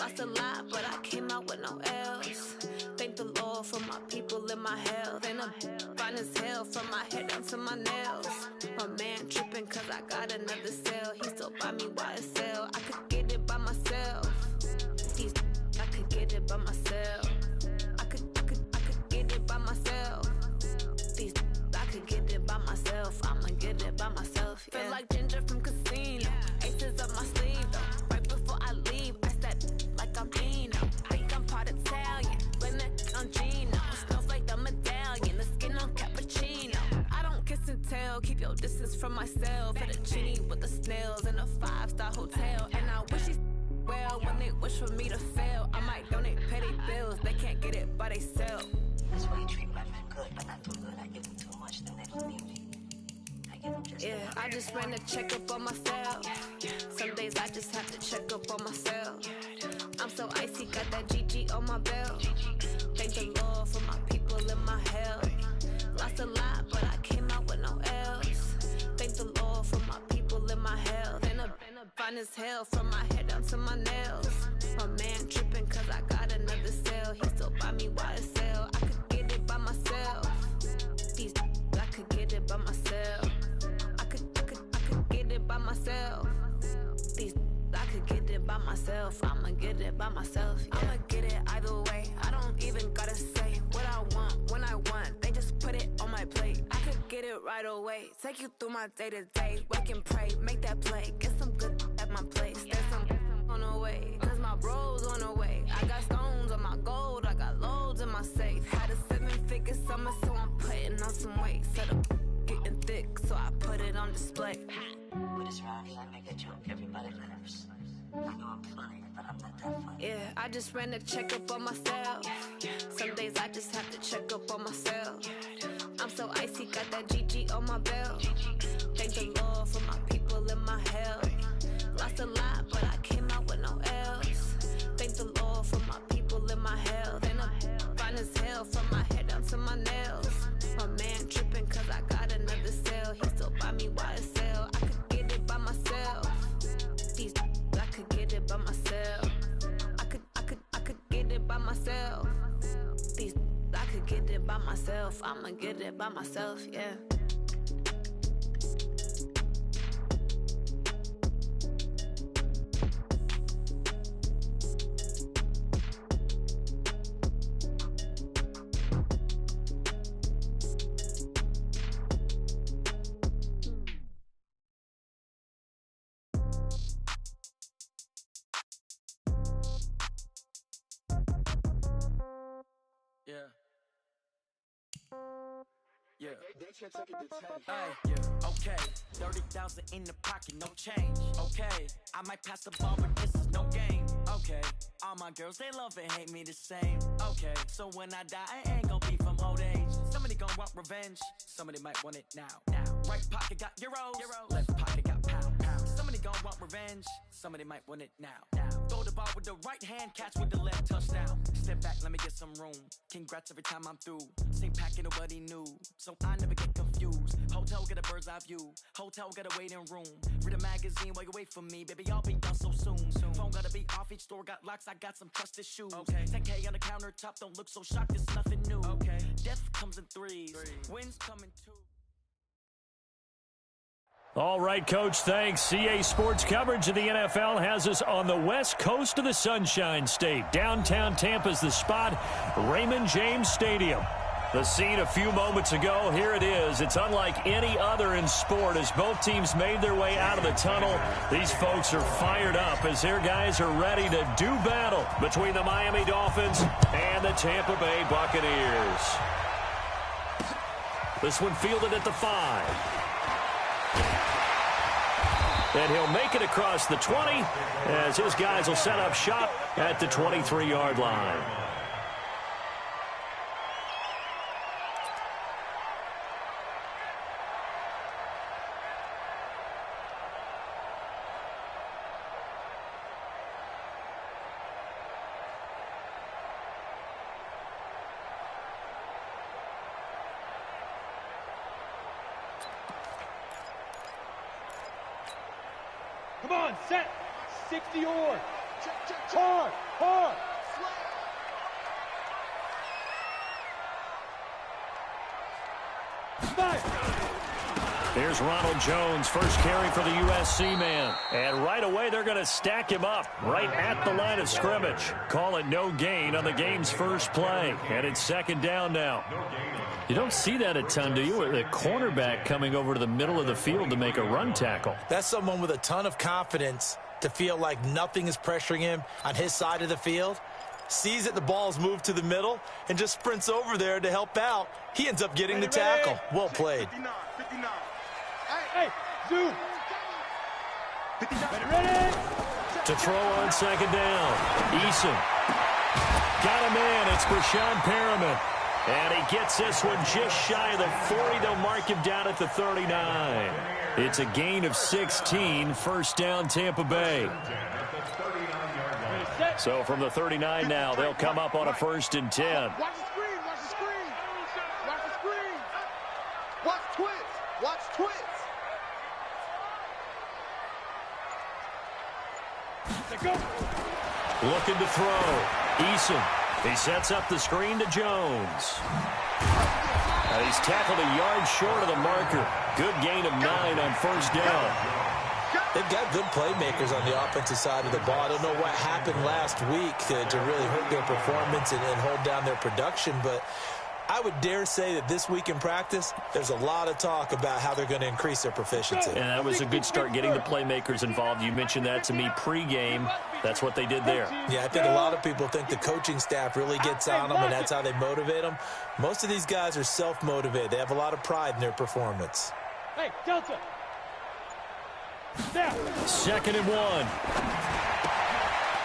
Lost a lot, but I came out with no L's. Thank the Lord for my people and my health. And I'm fine as hell from my head down to my nails. My man tripping cause I got another sale. He still buy me YSL. I could get it by myself. These I could get it by myself. I could get it by myself. These I could get it by myself. I'ma get it by myself. Yeah. Feel like Ginger from Casino. Aces up my sleeve though. Right before I leave, I step like I'm Dino. Think I'm part Italian. Blame it on Gino. Smells like the medallion. The skin on cappuccino. I don't kiss and tell. Keep your distance from myself. Fettuccine with the snails in a 5-star hotel. And I wish he's well when they wish for me to fail. I might donate petty bills. They can't get it by themselves. That's why you treat my men good, but not too good. I give them too much, then they don't need me. I give them just yeah, I just ran a checkup on myself. Some days I just have to check up on myself. I'm so icy, got that GG on my belt. Thank the Lord for my people and my health. Lost a lot, but I came out with no L's. Thank the Lord for my people and my health. And I'm fine as hell from my head down to my nails. My man tripping cause I got another sale. He still buy me YSL. I could get it by myself. These I could get it by myself. I could get it by myself. These I could get it by myself. I'ma get it by myself. Yeah. I'ma get it either way. I don't even gotta say what I want when I want. They just put it on my plate. I could get it right away. Take you through my day to day. Wake and pray, make that play. Get some good at my place. There's some on the way, cause my bros on the way. I got stones on my gold. I got loads in my safe. Had a 7-figure summer, so I'm putting on some weight. Set up getting thick, so I put it on display. With this round here, I make a joke. Everybody laughs. I know I'm funny, but I'm not that funny. Yeah, I just ran a checkup on myself. Some days I just have to check up on myself. I'm so icy, got that GG on my belt. Thank the Lord for my people and my health. Lost a lot, but I came out with no L's. Thank the Lord for my people and my health. And I'm fine as hell from my head down to my nails. My man tripping cause I got another sale. He still buy me YSL. I could get it by myself. These I could get it by myself. I could get it by myself. These I could get it by myself. I'ma get it by myself, yeah. Yeah. Hey, yeah, okay. 30,000 in the pocket, no change. Okay, I might pass the ball, but this is no game. Okay, all my girls, they love and hate me the same. Okay, so when I die, I ain't gon' be from old age. Somebody gon' want revenge, somebody might want it now. Right pocket got euros, left pocket got pound. Somebody gon' want revenge, somebody might want it now. Throw the ball with the right hand, catch with the left, touchdown. Step back, let me get some room. Congrats every time I'm through. Same packet, nobody knew, so I never get confused. Hotel got a bird's eye view, hotel got a waiting room. Read a magazine while you wait for me, baby, I'll be done so soon. Phone gotta be off, each store got locks, I got some trusted shoes. Okay, 10K on the countertop, don't look so shocked, it's nothing new. Okay, death comes in threes, wins come in two. All right, Coach, thanks. CA Sports coverage of the NFL has us on the west coast of the Sunshine State. Downtown Tampa's the spot, Raymond James Stadium. The scene a few moments ago, here it is. It's unlike any other in sport as both teams made their way out of the tunnel. These folks are fired up as their guys are ready to do battle between the Miami Dolphins and the Tampa Bay Buccaneers. This one fielded at the 5. And he'll make it across the 20 as his guys will set up shop at the 23-yard line. Come on, set. 60 or. Hard. Here's Ronald Jones, first carry for the USC man. And right away, they're going to stack him up right at the line of scrimmage. Call it no gain on the game's first play. And it's second down now. You don't see that a ton, do you? A cornerback coming over to the middle of the field to make a run tackle. That's someone with a ton of confidence to feel like nothing is pressuring him on his side of the field. Sees that the ball's moved to the middle and just sprints over there to help out. He ends up getting the tackle. Well played. 59. Hey, Zoo. Ready? To throw on second down. Eason. Got a man. It's Brashad Perriman. And he gets this one just shy of the 40. They'll mark him down at the 39. It's a gain of 16. First down, Tampa Bay. So from the 39 now, they'll come up on a 1st and 10. Watch the screen. Watch the screen. Watch the screen. Watch twits. Watch twits. Looking to throw. Eason. He sets up the screen to Jones. And he's tackled a yard short of the marker. Good gain of 9 on first down. They've got good playmakers on the offensive side of the ball. I don't know what happened last week to really hurt their performance and hold down their production, but I would dare say that this week in practice, there's a lot of talk about how they're going to increase their proficiency. And that was a good start getting the playmakers involved. You mentioned that to me pregame. That's what they did there. Yeah, I think a lot of people think the coaching staff really gets on them, and that's how they motivate them. Most of these guys are self-motivated. They have a lot of pride in their performance. Hey, Delta. Down. 2nd and 1.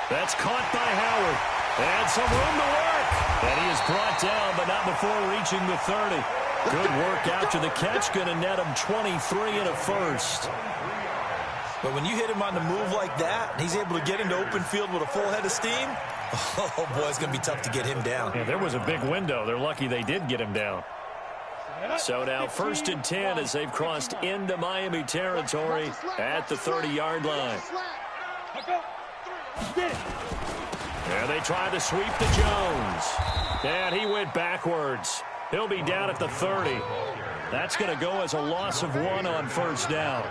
That's caught by Howard. And some room to work. And he is brought down, but not before reaching the 30. Good work after the catch. Going to net him 23 and a first. But when you hit him on the move like that, and he's able to get into open field with a full head of steam, oh, boy, it's going to be tough to get him down. Yeah, there was a big window. They're lucky they did get him down. So now 1st and 10 as they've crossed into Miami territory at the 30-yard line. And they try to sweep to Jones. And he went backwards. He'll be down at the 30. That's going to go as a loss of 1 on first down.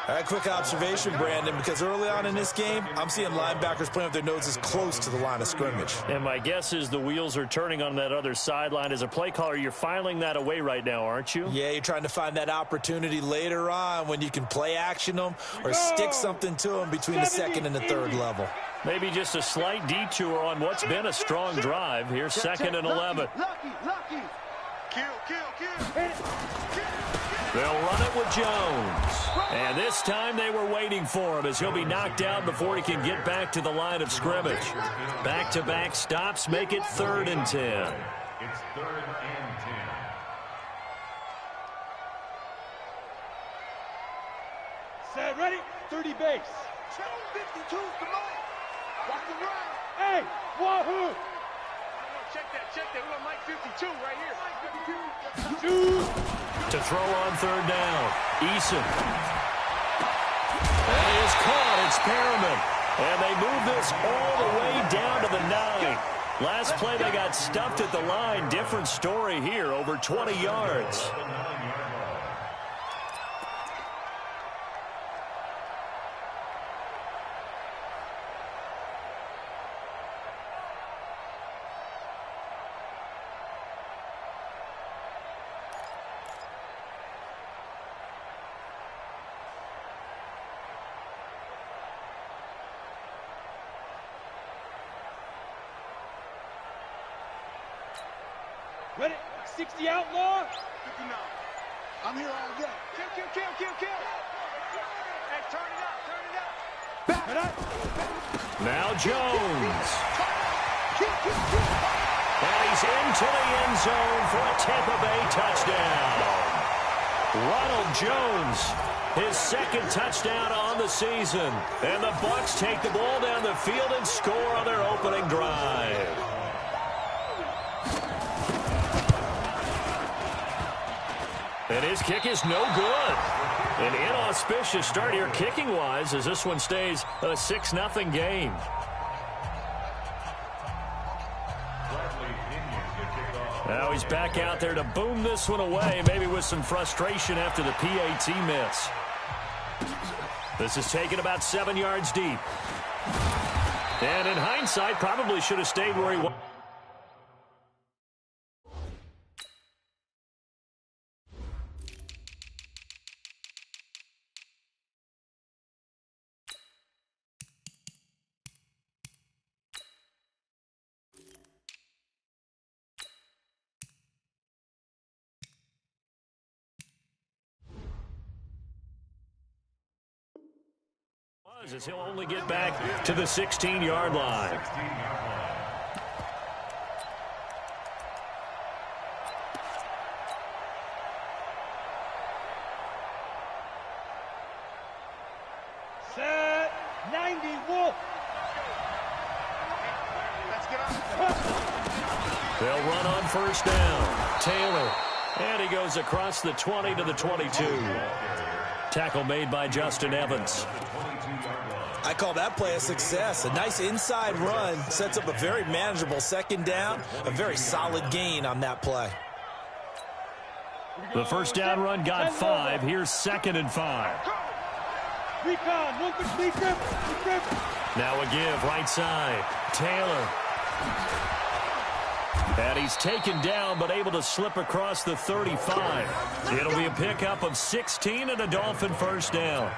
All right, quick observation, Brandon, because early on in this game, I'm seeing linebackers playing with their noses close to the line of scrimmage. And my guess is the wheels are turning on that other sideline. As a play caller, you're filing that away right now, aren't you? Yeah, you're trying to find that opportunity later on when you can play action them or stick something to them between the 2nd and the 3rd level. Maybe just a slight detour on what's been a strong drive. Here's 2nd and 11. Lucky. Kill. They'll run it with Jones. And this time they were waiting for him as he'll be knocked down before he can get back to the line of scrimmage. Back-to-back stops make it 3rd and 10. It's 3rd and 10. Set, ready? 30 base. 52, come on. Watch the run. Hey, wahoo! Check that. We got Mike 52 right here. To throw on 3rd down. Eason. That is caught. It's Perriman. And they move this all the way down to the 9. Last play they got stuffed at the line. Different story here. Over 20 yards. Ready? 60 outlaw. 59. I'm here all day. Kill. Hey, turn it up. Now Jones. And he's into the end zone for a Tampa Bay touchdown. Ronald Jones, his 2nd touchdown on the season. And the Bucs take the ball down the field and score on their opening drive. And his kick is no good. An inauspicious start here kicking-wise as this one stays a 6-0 game. Bradley Pinion to kick off. Now he's back out there to boom this one away, maybe with some frustration after the PAT miss. This is taken about 7 yards deep. And in hindsight, probably should have stayed where he was. As he'll only get back to the 16-yard line. Set 90, Wolf. Let's get up. They'll run on first down. Taylor. And he goes across the 20 to the 22. Tackle made by Justin Evans. I call that play a success. A nice inside run sets up a very manageable second down. A very solid gain on that play. The first down run got 5. Here's 2nd and 5. Recon, one complete grip. Now a give right side. Taylor. And he's taken down but able to slip across the 35. It'll be a pickup of 16 and a Dolphin first down.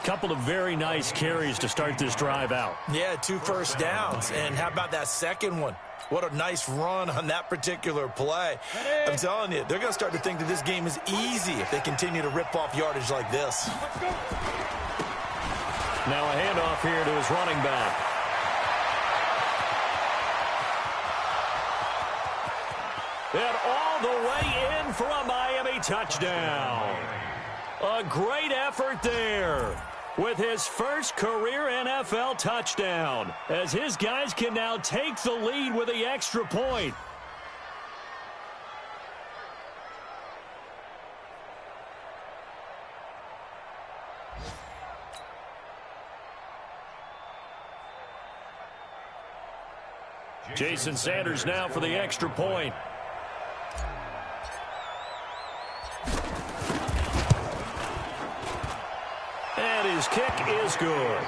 Couple of very nice carries to start this drive out. Yeah, 2 first downs. And how about that second one? What a nice run on that particular play. I'm telling you, they're going to start to think that this game is easy if they continue to rip off yardage like this. Now a handoff here to his running back. And all the way in for a Miami touchdown. A great effort there with his first career NFL touchdown, as his guys can now take the lead with the extra point. Jason Sanders now for the extra point. And his kick is good.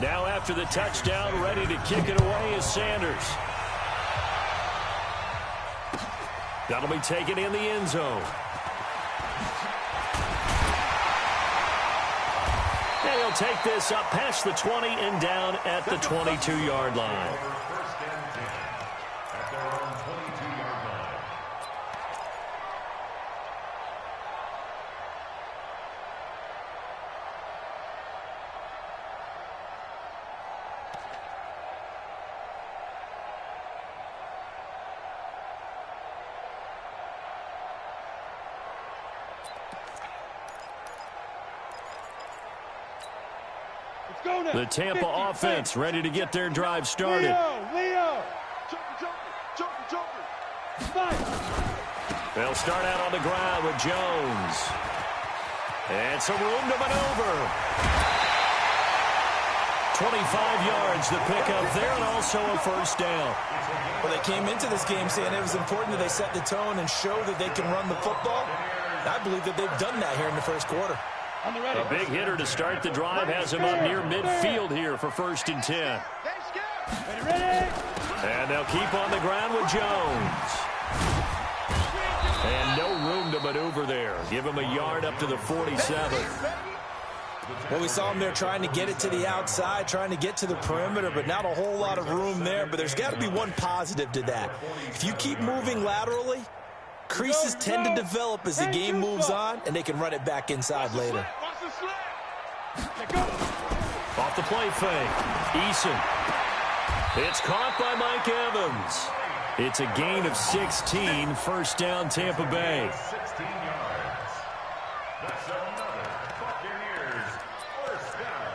Now after the touchdown, ready to kick it away is Sanders. That'll be taken in the end zone. And he'll take this up past the 20 and down at the 22-yard line. The Tampa offense ready to get their drive started. Leo. They'll start out on the ground with Jones. And some room to maneuver. 25 yards the pickup there, and also a first down. Well, they came into this game saying it was important that they set the tone and show that they can run the football. I believe that they've done that here in the first quarter. A big hitter to start the drive has him up near midfield here for 1st and 10. And they'll keep on the ground with Jones. And no room to maneuver there. Give him a yard up to the 47. Well, we saw him there trying to get it to the outside, trying to get to the perimeter, but not a whole lot of room there. But there's got to be one positive to that. If you keep moving laterally, creases tend to develop as the game moves on, and they can run it back inside later. Off the play fake. Eason. It's caught by Mike Evans. It's a gain of 16. First down, Tampa Bay. 16 yards. That's another Buccaneers first down.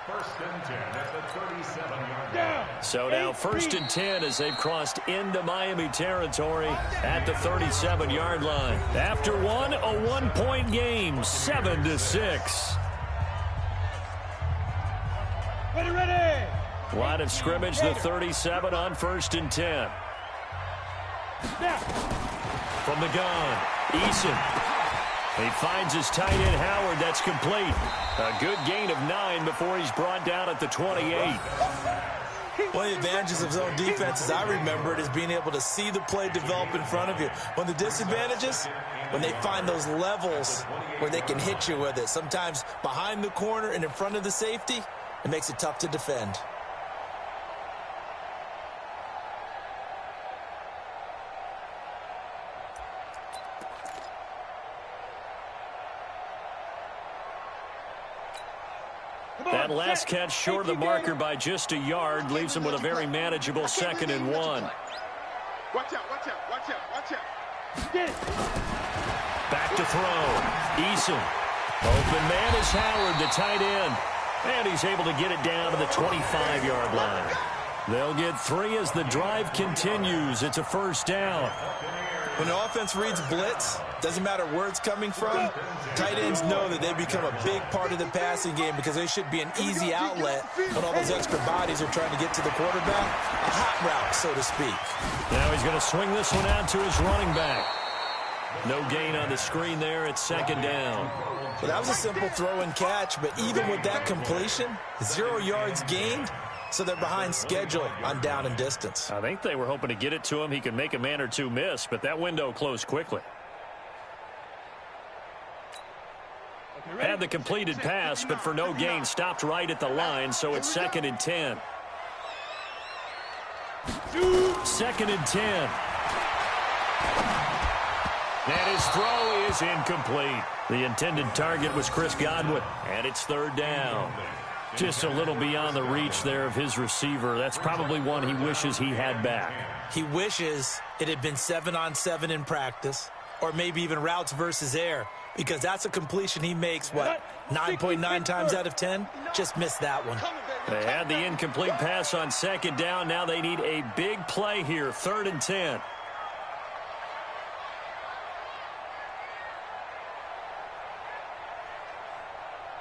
1st and 10 at the 37-yard line. So now 1st and 10 as they've crossed into Miami territory at the 37-yard line. After one, a 1-point game, 7-6. Ready. Line of scrimmage, the 37 on 1st and 10. Snap. From the gun, Eason. He finds his tight end, Howard. That's complete. A good gain of 9 before he's brought down at the 28. One of the advantages of zone defense, as I remember it, is being able to see the play develop in front of you. One of the disadvantages, when they find those levels where they can hit you with it, sometimes behind the corner and in front of the safety, it makes it tough to defend. That last catch short of the marker by just a yard leaves him with a very manageable 2nd and 1. Watch out, watch out, watch out, watch out. Back to throw. Eason. Open man is Howard, the tight end. And he's able to get it down to the 25-yard line. They'll get 3 as the drive continues. It's a 1st down. When the offense reads blitz, doesn't matter where it's coming from, tight ends know that they become a big part of the passing game because they should be an easy outlet when all those extra bodies are trying to get to the quarterback. A hot route, so to speak. Now he's going to swing this one out to his running back. No gain on the screen there. It's 2nd down. Well, that was a simple throw and catch, but even with that completion, 0 yards gained, so they're behind schedule on down and distance. I think they were hoping to get it to him. He could make a man or two miss, but that window closed quickly. Had the completed pass, but for no gain, stopped right at the line, so it's 2nd and 10. 2nd and 10. And his throw is incomplete. The intended target was Chris Godwin, and it's 3rd down. Just a little beyond the reach there of his receiver. That's probably one he wishes he had back. He wishes it had been 7-on-7 in practice, or maybe even routes versus air, because that's a completion he makes, 9.9 times out of 10? Just missed that one. They had the incomplete pass on 2nd down. Now they need a big play here, 3rd and 10.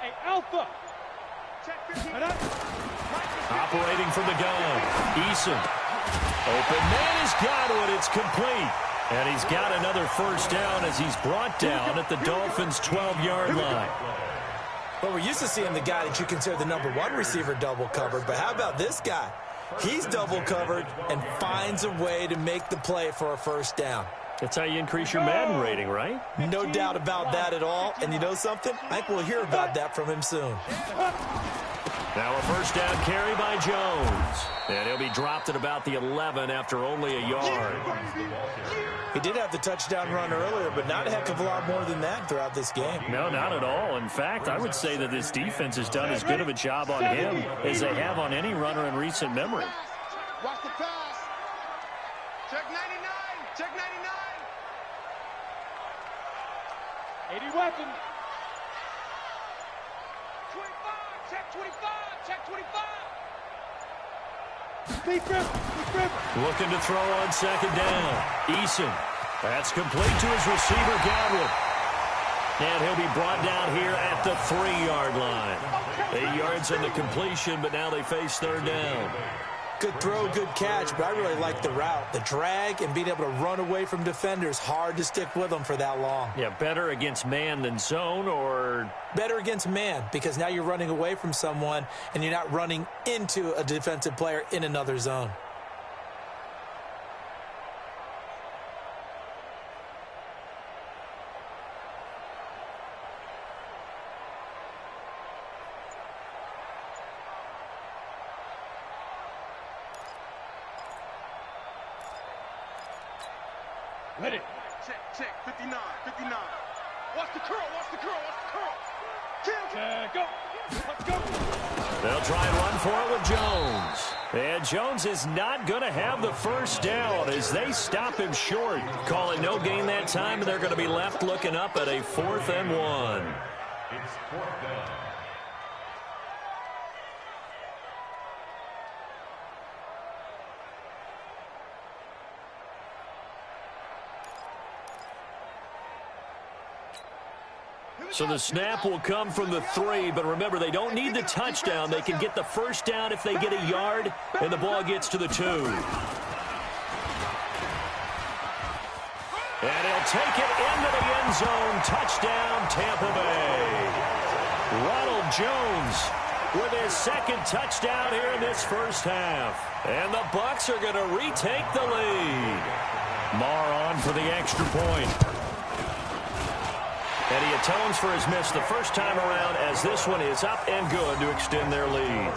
Hey, Alpha. Operating from the gun, Eason. Open man is Godwin. It's complete. And he's got another 1st down as he's brought down at the Dolphins' 12-yard line. Well, we're used to seeing the guy that you consider the #1 receiver double covered, but how about this guy? He's double covered and finds a way to make the play for a 1st down. That's how you increase your Madden rating, right? No doubt about that at all. And you know something? I think we'll hear about that from him soon. Now a 1st down carry by Jones. And he'll be dropped at about the 11 after only a yard. He did have the touchdown run earlier, but not a heck of a lot more than that throughout this game. No, not at all. In fact, I would say that this defense has done as good of a job on him as they have on any runner in recent memory. Watch the pass. Check 99. Check 99. 80 weapon. 25. Check 25. Check 25. Looking to throw on 2nd down. Eason. That's complete to his receiver, Godwin. And he'll be brought down here at the 3-yard line. 8 yards on the completion, but now they face 3rd down. Good throw, good catch, but I really like the route. The drag and being able to run away from defenders, hard to stick with them for that long. Yeah, better against man than zone, or? Better against man, because now you're running away from someone and you're not running into a defensive player in another zone. Ready. Check 59. 59. Watch the curl. Watch the curl. Watch the curl. Go. Let's go. They'll try and run for it with Jones. And Jones is not going to have the 1st down as they stop him short. Call it no gain that time, and they're going to be left looking up at a 4th and 1. It's 4th down. So the snap will come from the 3, but remember, they don't need the touchdown. They can get the first down if they get a yard, and the ball gets to the 2. And he'll take it into the end zone. Touchdown, Tampa Bay. Ronald Jones with his second touchdown here in this first half. And the Bucs are going to retake the lead. Marr on for the extra point. And he atones for his miss the first time around as this one is up and good to extend their lead.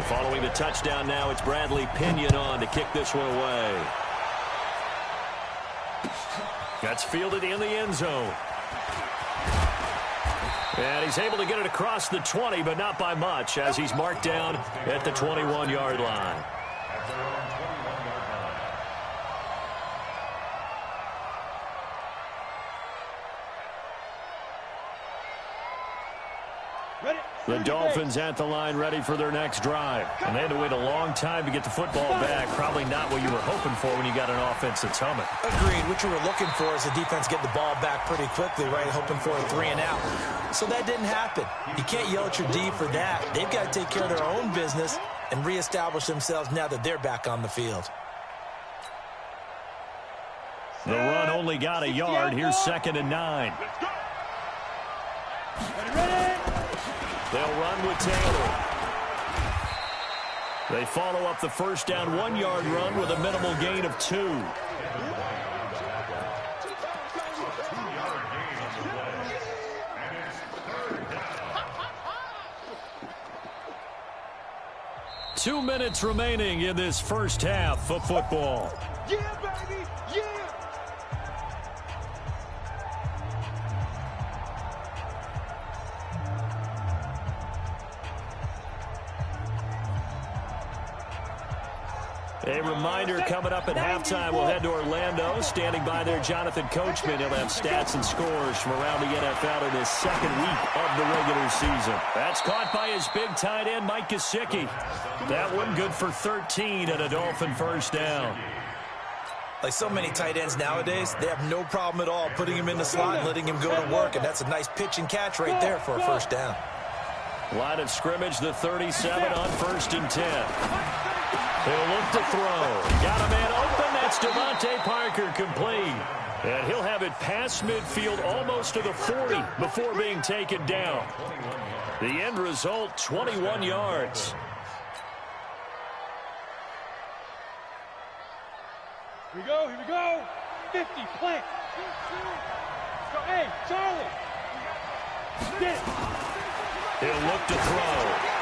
Following the touchdown now, it's Bradley Pinion on to kick this one away. That's fielded in the end zone. And he's able to get it across the 20, but not by much, as he's marked down at the 21-yard line. The Dolphins at the line ready for their next drive. And they had to wait a long time to get the football back. Probably not what you were hoping for when you got an offense that's humming. Agreed. What you were looking for is the defense get the ball back pretty quickly, right? Hoping for a 3 and out. So that didn't happen. You can't yell at your D for that. They've got to take care of their own business and reestablish themselves now that they're back on the field. The run only got a yard. Here's 2nd and 9. They'll run with Taylor. They follow up the first down 1-yard run with a minimal gain of 2. Two minutes remaining in this first half of football. Yeah, baby! Yeah! A reminder coming up at halftime. We'll head to Orlando. Standing by there, Jonathan Coachman. He'll have stats and scores from around the NFL in his second week of the regular season. That's caught by his big tight end, Mike Gesicki. That one good for 13 and a Dolphin first down. Like so many tight ends nowadays, they have no problem at all putting him in the slot and letting him go to work. And that's a nice pitch and catch right there for a first down. Line of scrimmage, the 37 on 1st and 10. He'll look to throw. Got a man open. That's Devontae Parker, complete. And he'll have it past midfield almost to the 40 before being taken down. The end result, 21 yards. Here we go, here we go. 50, plant. Go, hey, Charlie. Get it. He'll look to throw.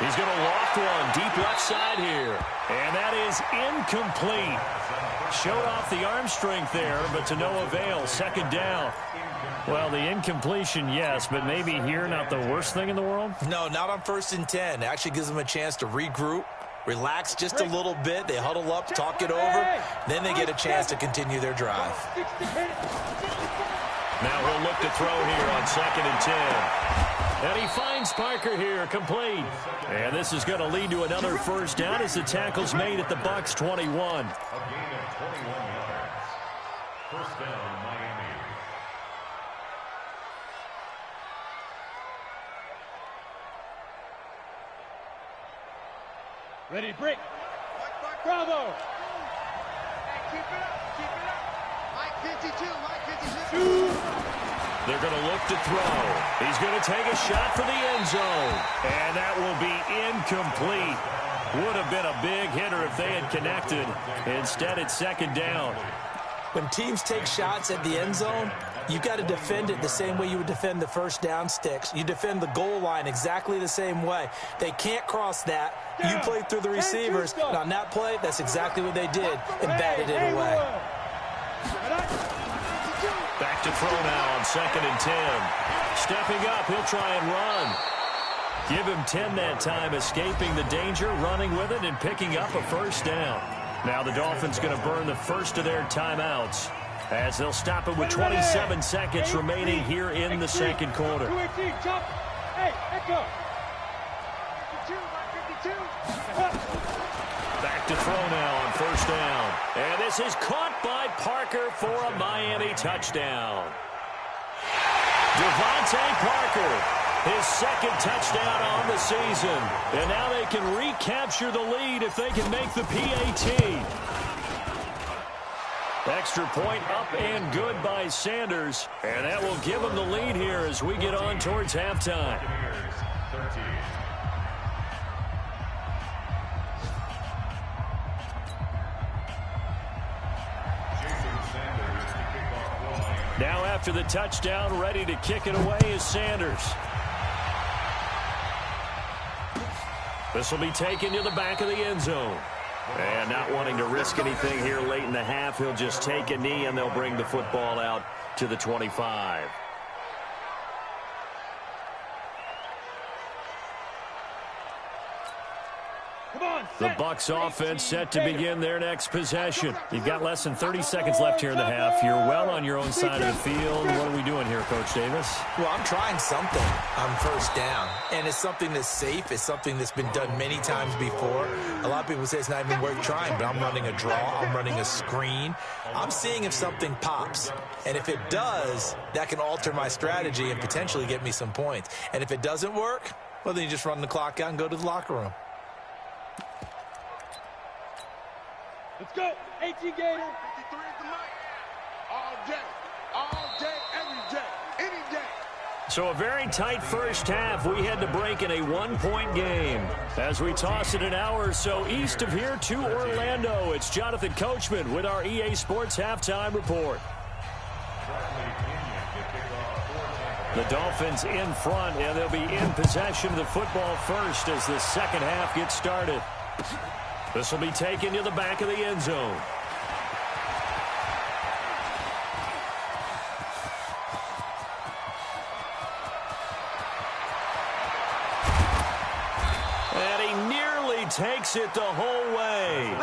He's going to loft one deep left side here. And that is incomplete. Showed off the arm strength there, but to no avail. 2nd down. Well, the incompletion, yes, but maybe here not the worst thing in the world? No, not on 1st and 10. It actually gives them a chance to regroup, relax just a little bit. They huddle up, talk it over. Then they get a chance to continue their drive. Now he'll look to throw here on 2nd and 10. And he finds Parker here, complete. And this is going to lead to another first down as the tackle's made at the Bucs 21. A gain of 21 yards. First down, Miami. Ready, break. Bravo. Hey, keep it up. Mike 52, Mike 52. They're going to look to throw. He's going to take a shot for the end zone. And that will be incomplete. Would have been a big hitter if they had connected. Instead, it's 2nd down. When teams take shots at the end zone, you've got to defend it the same way you would defend the first down sticks. You defend the goal line exactly the same way. They can't cross that. You play through the receivers. And on that play, that's exactly what they did and batted it away. Back to throw now on 2nd and 10. Stepping up, he'll try and run. Give him 10 that time, escaping the danger, running with it, and picking up a first down. Now the Dolphins going to burn the first of their timeouts. as they'll stop it with 27 seconds remaining here in the second quarter. 218, jump. Hey, echo. 52. Back to throw now on first down. And this is caught by Parker for a Miami touchdown. Devontae Parker, his second touchdown on the season. And now they can recapture the lead if they can make the PAT. Extra point up and good by Sanders. And that will give them the lead here as we get on towards halftime. Now after the touchdown, ready to kick it away is Sanders. This will be taken to the back of the end zone. And not wanting to risk anything here late in the half, he'll just take a knee and they'll bring the football out to the 25. The Bucs offense set to begin their next possession. You've got less than 30 seconds left here in the half. You're well on your own side of the field. What are we doing here, Coach Davis? Well, I'm trying something on first down, and it's something that's safe. It's something that's been done many times before. A lot of people say it's not even worth trying, but I'm running a draw. I'm running a screen. I'm seeing if something pops, and if it does, that can alter my strategy and potentially get me some points. And if it doesn't work, well, then you just run the clock out and go to the locker room. Let's go. 18 Gator. 53 is the mic. All day, every day, any day. So a very tight first half. We had to break in a one-point game. As we toss it an hour or so east of here to Orlando, it's Jonathan Coachman with our EA Sports Halftime Report. The Dolphins in front, and they'll be in possession of the football first as the second half gets started. This will be taken to the back of the end zone. And he nearly takes it the whole way.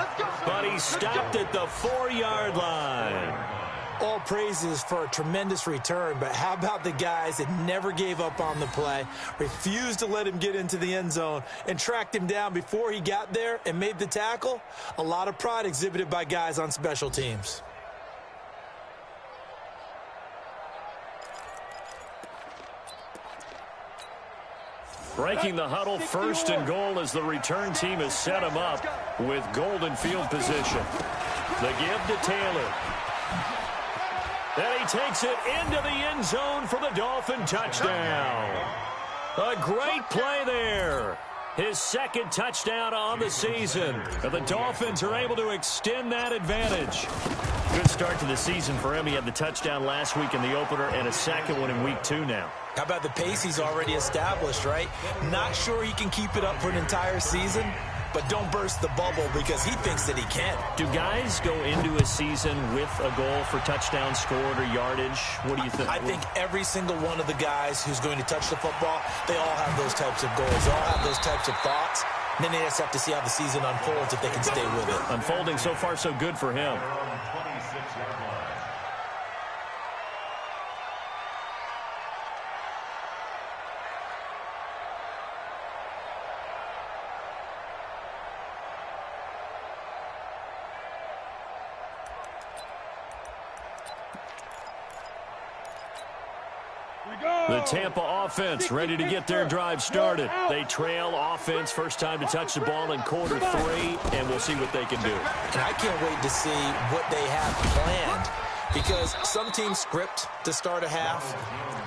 But he stopped at the 4-yard line. All praises for a tremendous return, but how about the guys that never gave up on the play, refused to let him get into the end zone, and tracked him down before he got there and made the tackle? A lot of pride exhibited by guys on special teams. Breaking the huddle, first and goal as the return team has set him up with golden field position. The give to Taylor. And he takes it into the end zone for the Dolphin touchdown. A great play there. His second touchdown on the season. And the Dolphins are able to extend that advantage. Good start to the season for him. He had the touchdown last week in the opener and a second one in week 2 now. How about the pace he's already established, right? Not sure he can keep it up for an entire season, but don't burst the bubble because he thinks that he can. Do guys go into a season with a goal for touchdown scored or yardage? What do you think? I think every single one of the guys who's going to touch the football, they all have those types of goals. They all have those types of thoughts. And then they just have to see how the season unfolds if they can stay with it. Unfolding so far so good for him. The Tampa offense ready to get their drive started. They trail offense, first time to touch the ball in quarter 3, and we'll see what they can do. And I can't wait to see what they have planned, because some teams script to start a half.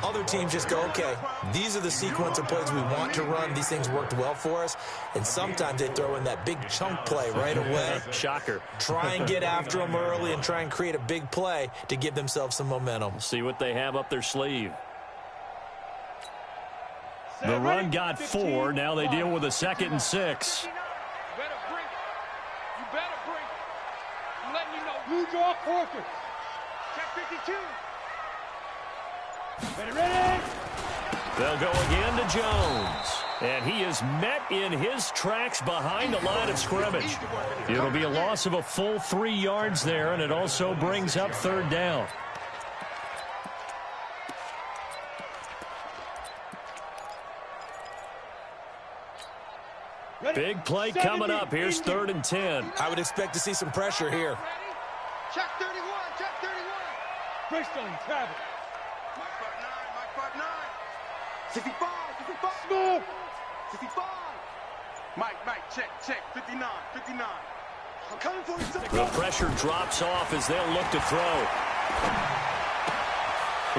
Other teams just go, okay, these are the sequence of plays we want to run. These things worked well for us. And sometimes they throw in that big chunk play right away. Shocker. Try and get after them early and try and create a big play to give themselves some momentum. See what they have up their sleeve. The run got 4. Now they deal with a 2nd and 6. You better bring it. You better bring it. I'm letting you know. Blue draw quarter. Check 52. Ready. They'll go again to Jones. And he is met in his tracks behind the line of scrimmage. It'll be a loss of a full 3 yards there, and it also brings up third down. Big play coming up. Here's 3rd and 10. I would expect to see some pressure here. Check 31, check 31. Bristol and travel. Mike 5'9", 65, 65. Smooth. 65. Mike, check, 59, 59. I'm coming for you. The pressure drops off as they'll look to throw.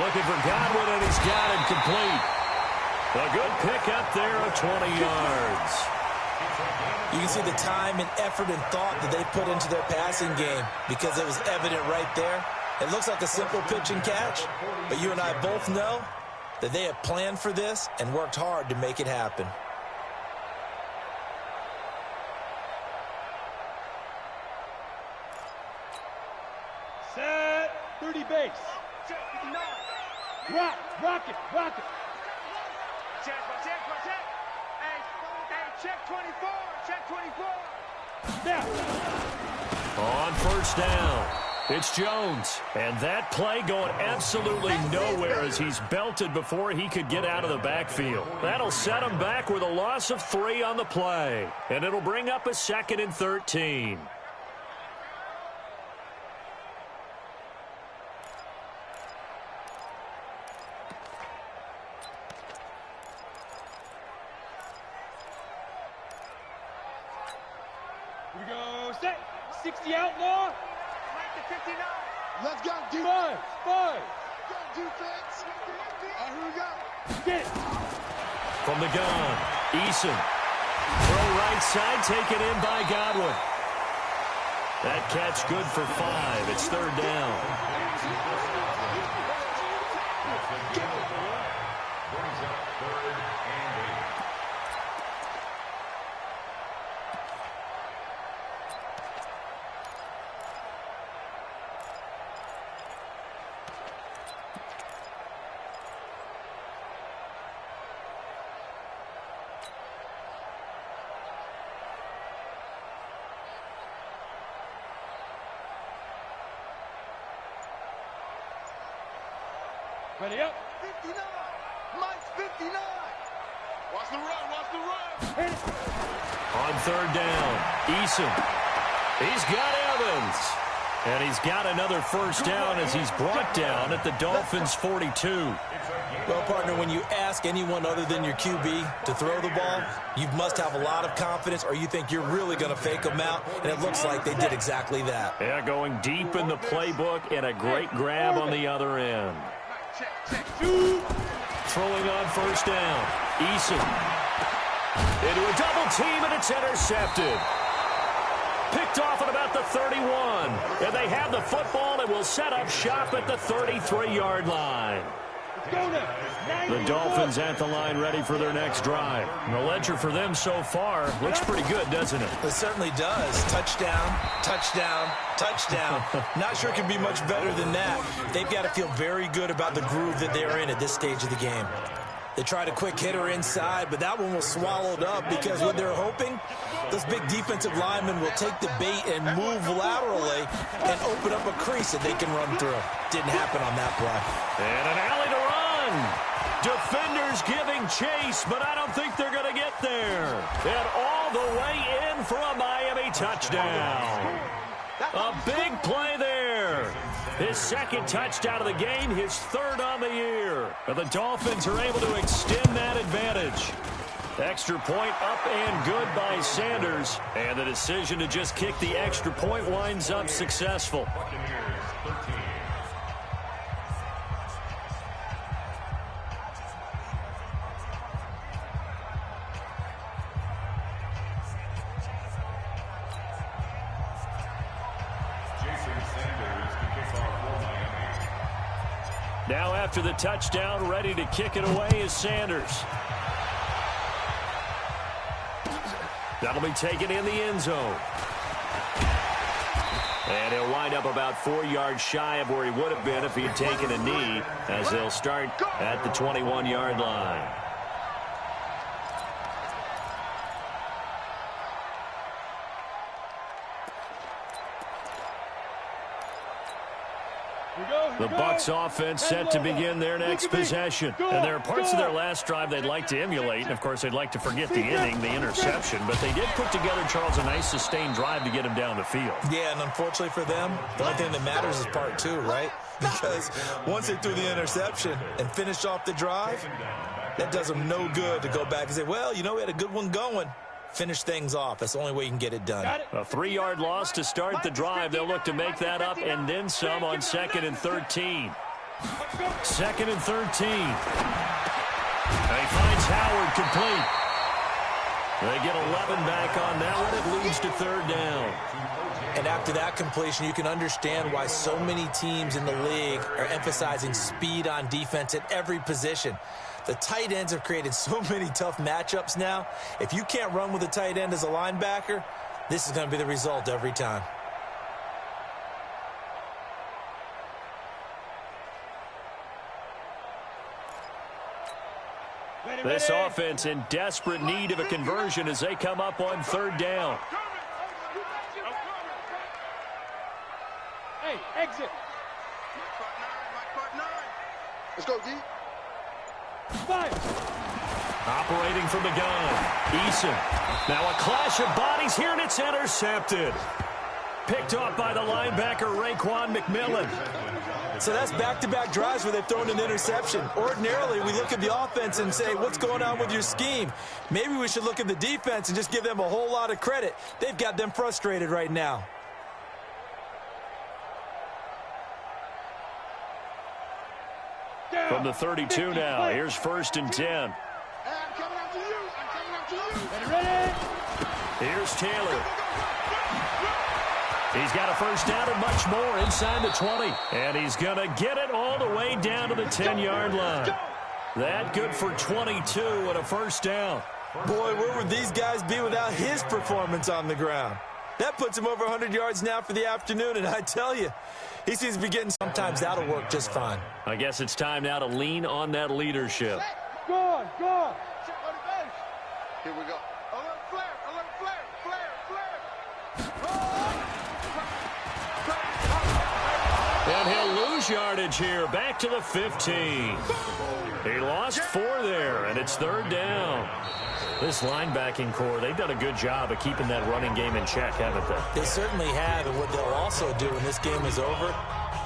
Looking for Godwin, and he's got it complete. A good pickup there of 20 yards. You can see the time and effort and thought that they put into their passing game because it was evident right there. It looks like a simple pitch and catch, but you and I both know that they have planned for this and worked hard to make it happen. Set. 30 base. Rock it. Check. Hey, check 24. Check 24. Now. On first down, it's Jones. And that play going absolutely nowhere as he's belted before he could get out of the backfield. That'll set him back with a loss of 3 on the play. And it'll bring up a 2nd and 13. Here we go. Set. 60 outlaw. Mike to 59. Let's go. Defense. 5. Go defense. Here we go. Get. From the gun, Eason. Throw right side, taken in by Godwin. That catch good for 5. It's 3rd down. Brings up 3rd and 8. Ready up. 59. Mike's 59. Watch the run. Hit it. On 3rd down, Eason. He's got Evans. And he's got another first down as he's brought down at the Dolphins' 42. Well, partner, when you ask anyone other than your QB to throw the ball, you must have a lot of confidence or you think you're really going to fake them out, and it looks like they did exactly that. Yeah, going deep in the playbook and a great grab on the other end. Check. Throwing on first down, Eason. Into a double team, and it's intercepted. Picked off at about the 31. And they have the football and will set up shop at the 33-yard line. The Dolphins at the line ready for their next drive. The ledger for them so far looks pretty good, doesn't it? It certainly does. Touchdown. Not sure it can be much better than that. They've got to feel very good about the groove that they're in at this stage of the game. They tried a quick hitter inside, but that one was swallowed up because what they're hoping, those big defensive linemen will take the bait and move laterally and open up a crease that they can run through. Didn't happen on that play. And an alley to run. Defenders giving chase, but I don't think they're going to get there. And all the way in for a Miami touchdown. A big play there. His 2nd touchdown of the game, his 3rd on the year. And the Dolphins are able to extend that advantage. Extra point up and good by Sanders. And the decision to just kick the extra point winds up successful. Now after the touchdown, ready to kick it away is Sanders. That'll be taken in the end zone. And he'll wind up about 4 yards shy of where he would have been if he had taken a knee, as they'll start at the 21-yard line. The Bucs offense set to begin their next possession. And there are parts of their last drive they'd like to emulate. And, of course, they'd like to forget the inning, the interception. But they did put together, Charles, a nice sustained drive to get him down the field. Yeah, and unfortunately for them, the only thing that matters is part two, right? Because once they threw the interception and finished off the drive, that does them no good to go back and say, well, you know, we had a good one going. Finish things off. That's the only way you can get it done. A 3-yard loss to start the drive. They'll look to make that up and then some on 2nd and 13. 2nd and 13. And he finds Howard complete. They get 11 back on that one. It leads to 3rd down. And after that completion, you can understand why so many teams in the league are emphasizing speed on defense at every position. The tight ends have created so many tough matchups now. If you can't run with a tight end as a linebacker, this is going to be the result every time. This offense in desperate need of a conversion as they come up on 3rd down. Hey, exit. Let's go, D. Fire. Operating from the gun, Eason. Now a clash of bodies here, and it's intercepted. Picked off by the linebacker, Raekwon McMillan. So that's back-to-back drives where they've thrown an interception. Ordinarily, we look at the offense and say, what's going on with your scheme? Maybe we should look at the defense and just give them a whole lot of credit. They've got them frustrated right now. From the 32 now, here's 1st and 10. I'm coming after you. I'm coming after you. Ready? Here's Taylor. He's got a 1st down and much more inside the 20. And he's going to get it all the way down to the 10-yard line. That good for 22 and a 1st down. Boy, where would these guys be without his performance on the ground? That puts him over 100 yards now for the afternoon, and I tell you, he seems to be getting sometimes that'll work just fine. I guess it's time now to lean on that leadership. Go on, go on. Here we go. A little flare, And he'll lose yardage here, back to the 15. He lost 4 there, and it's 3rd down. This linebacking core, they've done a good job of keeping that running game in check, haven't they? They certainly have, and what they'll also do when this game is over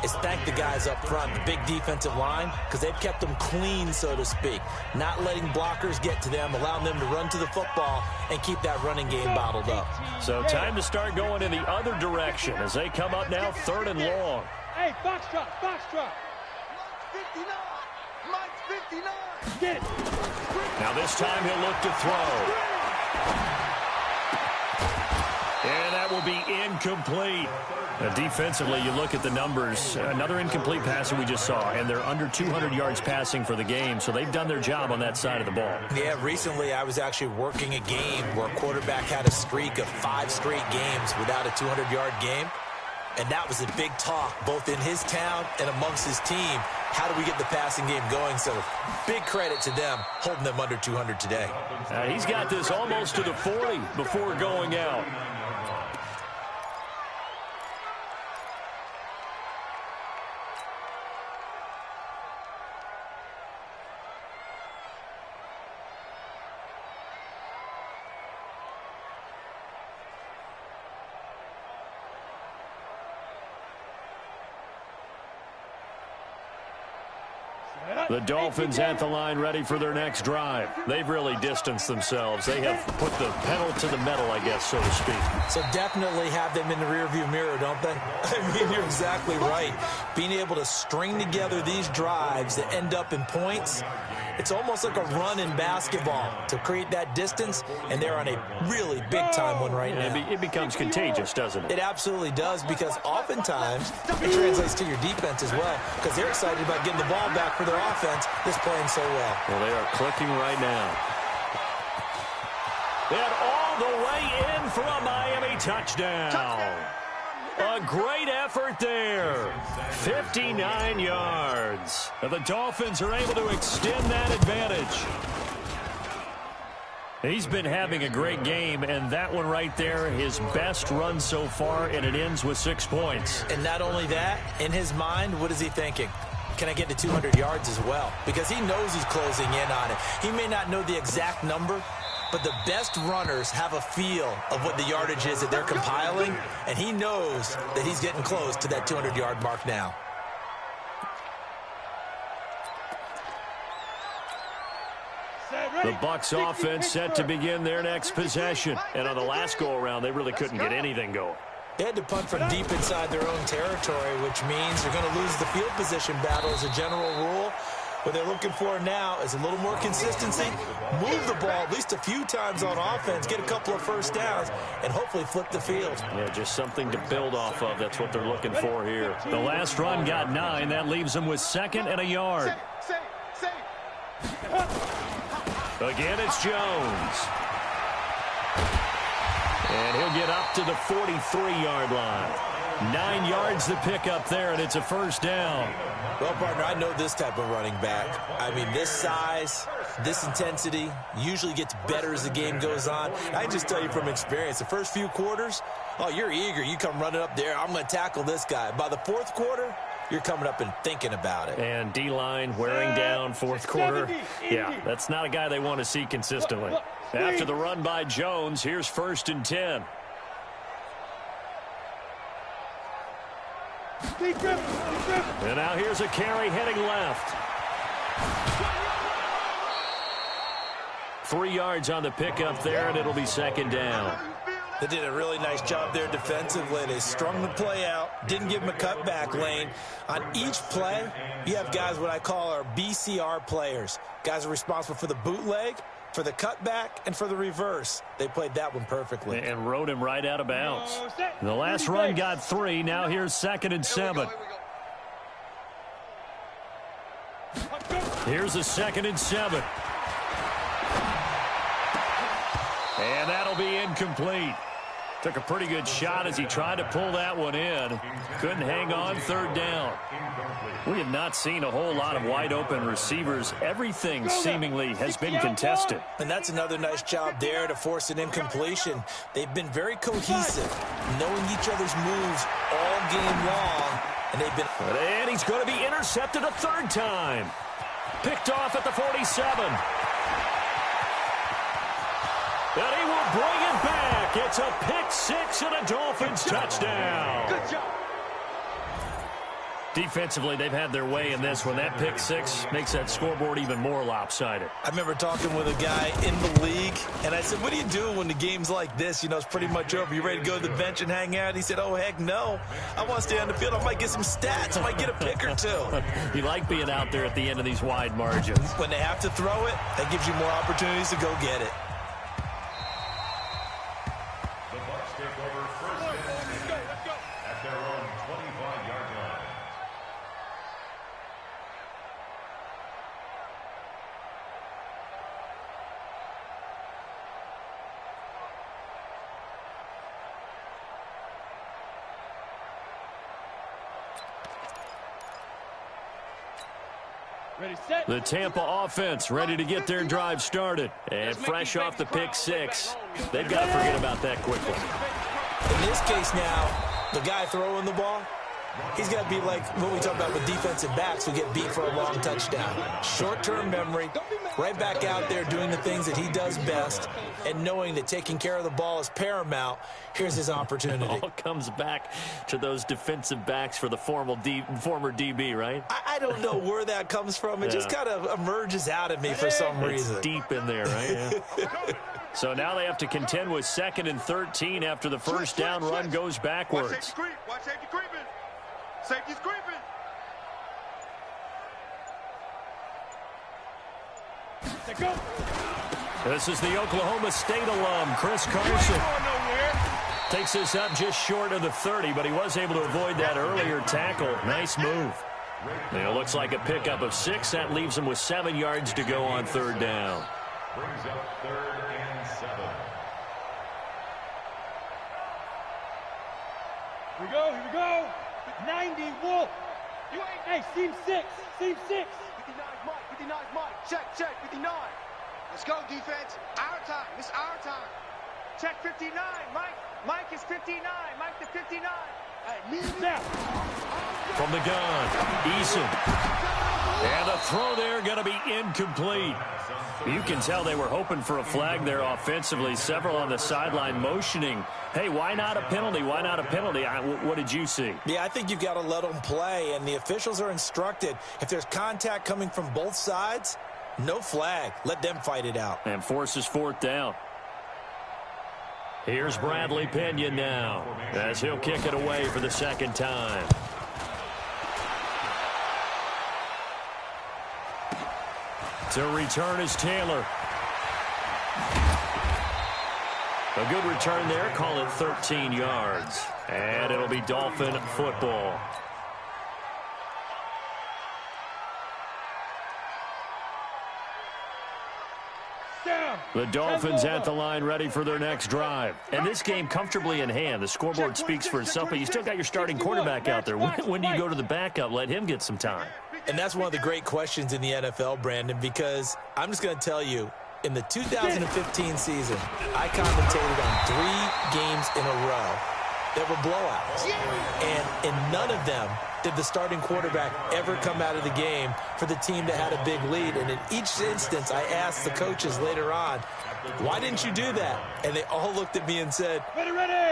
is thank the guys up front, the big defensive line, because they've kept them clean, so to speak, not letting blockers get to them, allowing them to run to the football and keep that running game bottled up. So time to start going in the other direction as they come up now 3rd and long. Hey, box truck, box truck. Mike's 59. Get it. Now this time he'll look to throw. And that will be incomplete. Defensively, you look at the numbers. Another incomplete pass that we just saw, and they're under 200 yards passing for the game, so they've done their job on that side of the ball. Yeah, recently I was actually working a game where a quarterback had a streak of 5 straight games without a 200-yard game. And that was a big talk, both in his town and amongst his team. How do we get the passing game going? So big credit to them, holding them under 200 today. He's got this almost to the 40 before going out. The Dolphins at the line ready for their next drive. They've really distanced themselves. They have put the pedal to the metal, I guess, so to speak. So definitely have them in the rearview mirror, don't they? I mean, you're exactly right. Being able to string together these drives that end up in points, it's almost like a run in basketball to create that distance, and they're on a really big-time one right now. It becomes contagious, doesn't it? It absolutely does, because oftentimes it translates to your defense as well, because they're excited about getting the ball back for their offense that's playing so well. Well, they are clicking right now. And all the way in for a Miami touchdown. A great effort there. 59 yards. And the Dolphins are able to extend that advantage. He's been having a great game, and that one right there, his best run so far, and it ends with 6 points. And not only that, in his mind, what is he thinking? Can I get to 200 yards as well? Because he knows he's closing in on it. He may not know the exact number, but the best runners have a feel of what the yardage is that they're compiling, and he knows that he's getting close to that 200-yard mark now. The Bucs offense set to begin their next possession. And on the last go-around, they really couldn't get anything going. They had to punt from deep inside their own territory, which means they're going to lose the field position battle as a general rule. What they're looking for now is a little more consistency, move the ball at least a few times on offense, get a couple of first downs, and hopefully flip the field. Yeah, just something to build off of. That's what they're looking for here. The last run got 9. That leaves them with 2nd and a yard. Again, it's Jones. And he'll get up to the 43-yard line. 9 yards to pick up there, and it's a first down. Well, partner, I know this type of running back. I mean, this size, this intensity usually gets better as the game goes on. I can just tell you from experience, the first few quarters, oh, you're eager. You come running up there, I'm going to tackle this guy. By the fourth quarter, you're coming up and thinking about it. And D-line wearing down fourth quarter. Yeah, that's not a guy they want to see consistently. After the run by Jones, here's 1st and 10. And now here's a carry heading left. 3 yards on the pickup there, and it'll be 2nd down. They did a really nice job there defensively. They strung the play out, didn't give them a cutback lane. On each play, you have guys what I call our BCR players. Guys are responsible for the bootleg, for the cutback, and for the reverse. They played that one perfectly. And rode him right out of bounds. The last run got 3. Now here's 2nd and 7. Here's a 2nd and 7. And that'll be incomplete. Took a pretty good shot as he tried to pull that one in. Couldn't hang on, 3rd down. We have not seen a whole lot of wide-open receivers. Everything seemingly has been contested. And that's another nice job there to force an incompletion. They've been very cohesive, knowing each other's moves all game long. And they've been... And he's going to be intercepted a 3rd time. Picked off at the 47. And he will bring it back. It's a pick 6 and a Dolphins touchdown. Good job. Defensively, they've had their way in this one. That pick 6 makes that scoreboard even more lopsided. I remember talking with a guy in the league, and I said, what do you do when the game's like this? You know, it's pretty much over. You ready to go to the bench and hang out? He said, oh, heck no. I want to stay on the field. I might get some stats. I might get a pick or 2. You like being out there at the end of these wide margins. When they have to throw it, that gives you more opportunities to go get it. The Bucs take over 1st and 10 at their own 25-yard line. The Tampa offense ready to get their drive started. And fresh off the pick 6, they've got to forget about that quickly. In this case now, the guy throwing the ball, he's got to be like what we talk about with defensive backs who get beat for a long touchdown. Short-term memory, right back out there doing the things that he does best, and knowing that taking care of the ball is paramount. Here's his opportunity. It all comes back to those defensive backs for the former DB, right? I don't know where that comes from. It just kind of emerges out of me for some reason. It's deep in there, right? Yeah. So now they have to contend with 2nd and 13 after the first down run goes backwards. Watch safety creeping. Safety's creeping. This is the Oklahoma State alum, Chris Carson. Takes this up just short of the 30, but he was able to avoid that earlier tackle. Nice move. It looks like a pickup of 6. That leaves him with 7 yards to go on 3rd down. Brings up 3rd and 7. Here we go. 90, Wolf. Hey, seam 6. 59's Mike. Check. 59. Let's go, defense. Our time. Check 59. Mike is 59. Mike the 59. From the gun, Eason. And the throw there going to be incomplete. You can tell they were hoping for a flag there offensively. Several on the sideline motioning, hey, why not a penalty? Why not a penalty? What did you see? Yeah, I think you've got to let them play, and the officials are instructed. If there's contact coming from both sides, no flag. Let them fight it out. And forces fourth down. Here's Bradley Pinion now as he'll kick it away for the second time. To return is Taylor. A good return there. Call it 13 yards. And it'll be Dolphin football. The Dolphins at the line ready for their next drive. And this game comfortably in hand. The scoreboard speaks for itself, but you still got your starting quarterback out there. When do you go to the backup? Let him get some time. And that's one of the great questions in the NFL, Brandon, because I'm just going to tell you, in the 2015 season, I commentated on 3 games in a row that were blowouts. And in none of them did the starting quarterback ever come out of the game for the team that had a big lead. And in each instance, I asked the coaches later on, why didn't you do that? And they all looked at me and said,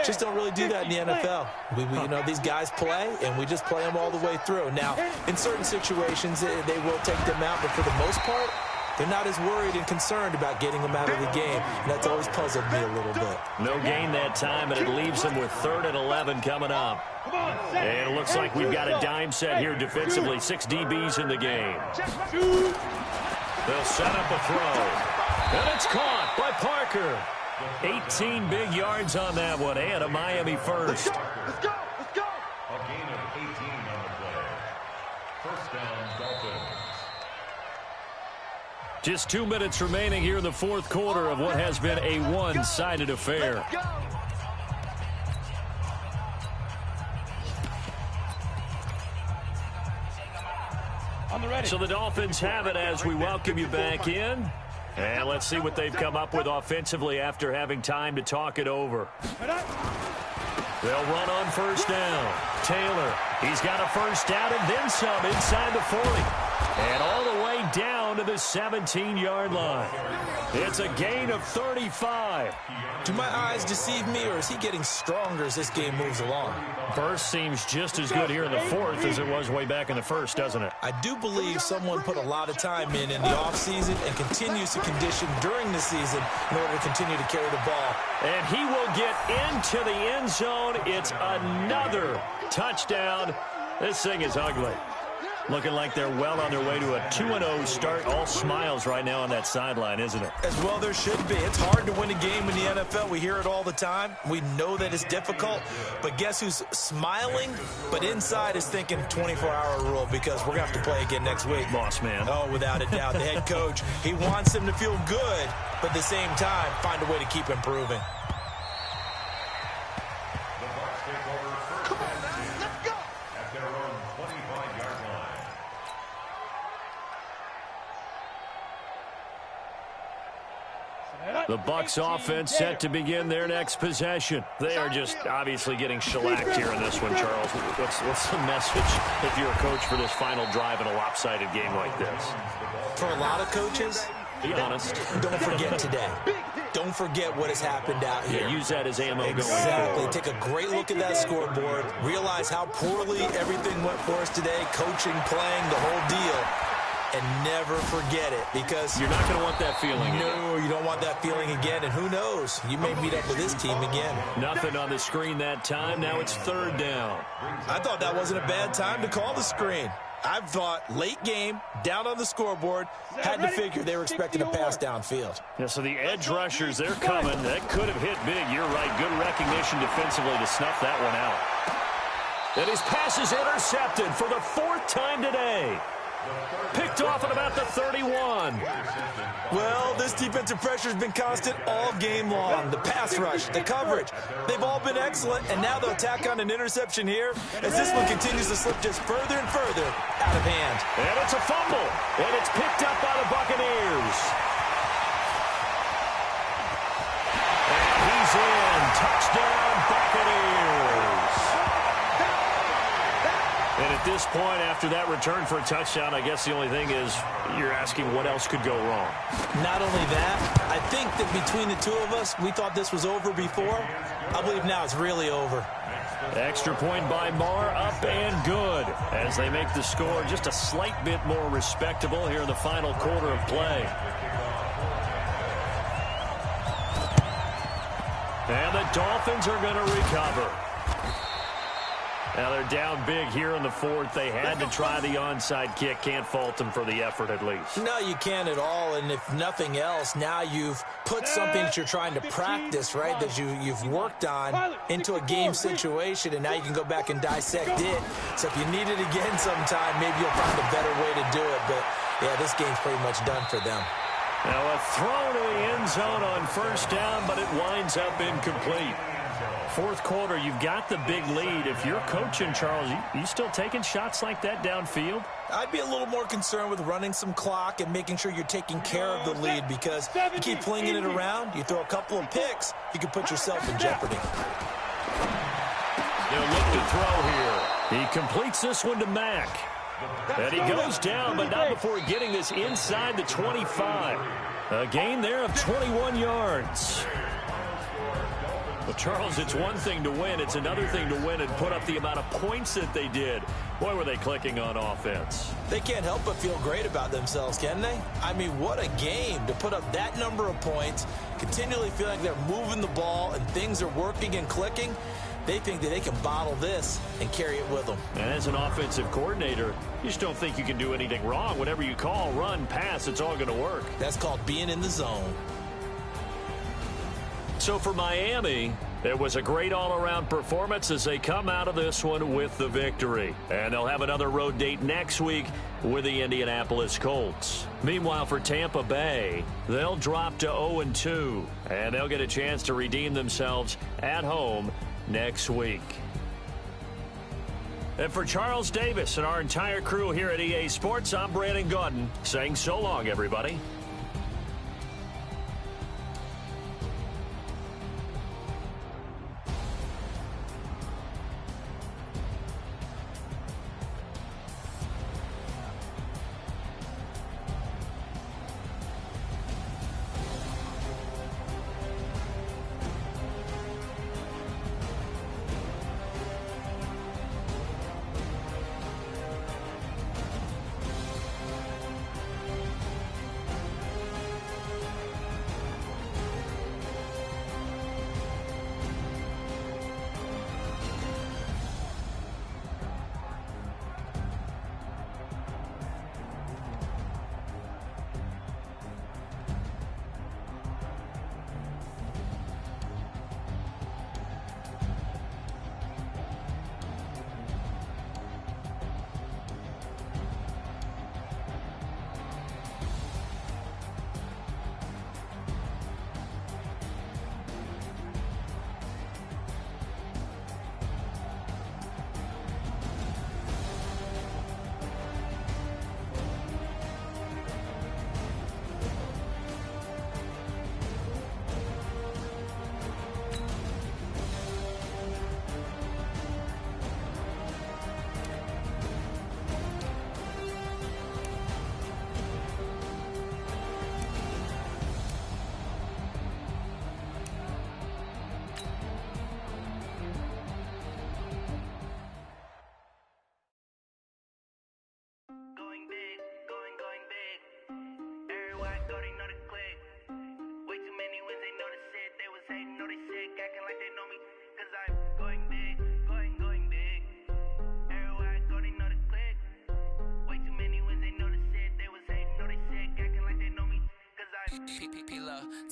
just don't really do that in the NFL. You know, these guys play, and we just play them all the way through. Now, in certain situations, they will take them out, but for the most part, they're not as worried and concerned about getting them out of the game, and that's always puzzled me a little bit. No gain that time, and it leaves them with 3rd and 11 coming up. And it looks like we've got a dime set here defensively. 6 DBs in the game. They'll set up a throw. And it's caught by Parker. 18 big yards on that one, and a Miami first. Let's go. A gain of 18 on the play. First down, Dolphins. Just 2 minutes remaining here in the fourth quarter of what has been a one-sided affair. So the Dolphins have it as we welcome you back in. And let's see what they've come up with offensively after having time to talk it over. They'll run on first down. Taylor, he's got a first down and then some inside the 40. And all the way down to the 17-yard line. It's a gain of 35. Do my eyes deceive me, or is he getting stronger as this game moves along? Burst seems just as good here in the fourth as it was way back in the first, doesn't it? I do believe someone put a lot of time in the offseason and continues to condition during the season in order to continue to carry the ball. And he will get into the end zone. It's another touchdown. This thing is ugly. Looking like they're well on their way to a 2-0 start. All smiles right now on that sideline, isn't it? As well there should be. It's hard to win a game in the NFL. We hear it all the time. We know that it's difficult. But guess who's smiling? But inside is thinking 24-hour rule, because we're going to have to play again next week. Boss man. Oh, without a doubt. The head coach, he wants them to feel good, but at the same time, find a way to keep improving. The Bucs take over first and 10 Let's go. at their own 25-yard line. The Bucs offense set to begin their next possession. They are just obviously getting shellacked here in this one, Charles. What's the message if you're a coach for this final drive in a lopsided game like this? For a lot of coaches, Be honest. don't forget today. Don't forget what has happened out here. Yeah, use that as ammo going Exactly. forward. Take a great look at that scoreboard. Realize how poorly everything went for us today. Coaching, playing, the whole deal. And never forget it, because You're not going to want that feeling again. no, you don't want that feeling again. And who knows? You may meet up with this team again. Nothing on the screen that time. Now it's third down. I thought that wasn't a bad time to call the screen. I thought late game, down on the scoreboard, had to figure they were expecting a pass downfield. Yeah, so the edge rushers, they're coming. That could have hit big. You're right. Good recognition defensively to snuff that one out. And his pass is intercepted for the 4th time today. Picked off at about the 31. Well, this defensive pressure has been constant all game long. The pass rush, the coverage, they've all been excellent, and now they'll tack on an interception here as this one continues to slip just further and further out of hand. And it's a fumble, and it's picked up by the Buccaneers. And he's in. Touchdown, Buccaneers. And at this point, after that return for a touchdown, I guess the only thing is you're asking what else could go wrong. Not only that, I think that between the two of us, we thought this was over before. I believe now it's really over. Extra point by Marr, up and good, as they make the score just a slight bit more respectable here in the final quarter of play. And the Dolphins are going to recover. Now they're down big here in the fourth. They had to try the onside kick. Can't fault them for the effort at least. No, you can't at all. And if nothing else, now you've put something that you're trying to practice, right, that you've worked on into a game situation, and now you can go back and dissect it. So if you need it again sometime, maybe you'll find a better way to do it. But, yeah, this game's pretty much done for them. Now a throw to the end zone on first down, but it winds up incomplete. Fourth quarter, you've got the big lead. If you're coaching, Charles, you still taking shots like that downfield? I'd be a little more concerned with running some clock and making sure you're taking care of the lead, because you keep flinging it around, you throw a couple of picks, you can put yourself in jeopardy. They'll look to throw here. He completes this one to Mack. And he goes down, but not before getting this inside the 25. A gain there of 21 yards. Well, Charles, it's one thing to win. It's another thing to win and put up the amount of points that they did. Boy, were they clicking on offense. They can't help but feel great about themselves, can they? I mean, what a game to put up that number of points, continually feel like they're moving the ball and things are working and clicking. They think that they can bottle this and carry it with them. And as an offensive coordinator, you just don't think you can do anything wrong. Whatever you call, run, pass, it's all going to work. That's called being in the zone. So for Miami, it was a great all-around performance as they come out of this one with the victory. And they'll have another road date next week with the Indianapolis Colts. Meanwhile, for Tampa Bay, they'll drop to 0-2, and they'll get a chance to redeem themselves at home next week. And for Charles Davis and our entire crew here at EA Sports, I'm Brandon Gaudin saying so long, everybody.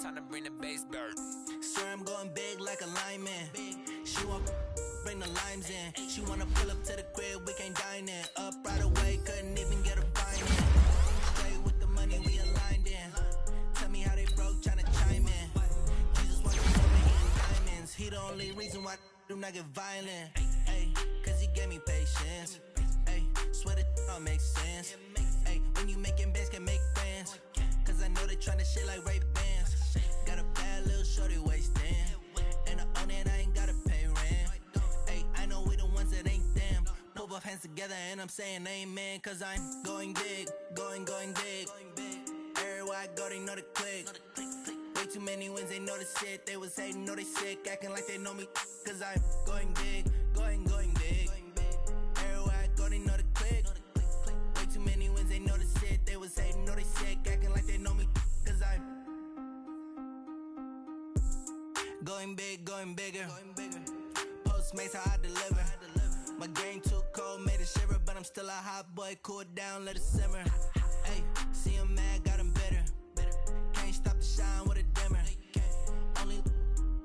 Time to bring the bass bird. Swear I'm going big like a lineman. She won't bring the limes in. She wanna pull up to the crib, we can't dine in. Up right away, couldn't even get a fine in. Straight with the money we aligned in. Tell me how they broke, tryna chime in. Jesus watch me over hitting diamonds. He the only reason why do not get violent. Ay, cause he gave me patience. Ay, swear that all makes sense. Ay, when you making bands can make friends. Cause I know they tryna shit like Ray Bans. Got a bad little shorty wasting. together and I'm saying amen, cause I'm going big, going big. Everywhere I go, they know the click. Way too many wins, they know the shit. They was hating, know they sick, acting like they know me, cause I'm going big, going big. Everywhere I go, they know the click. Way too many wins, they know the shit. They was hating, know they sick, acting like they know me, cause I'm going big, going bigger. Postmates how I deliver. My game too cold, made it shiver, but I'm still a hot boy. Cool it down, let it simmer. Hey, see him mad, got him bitter. Can't stop the shine with a dimmer. Only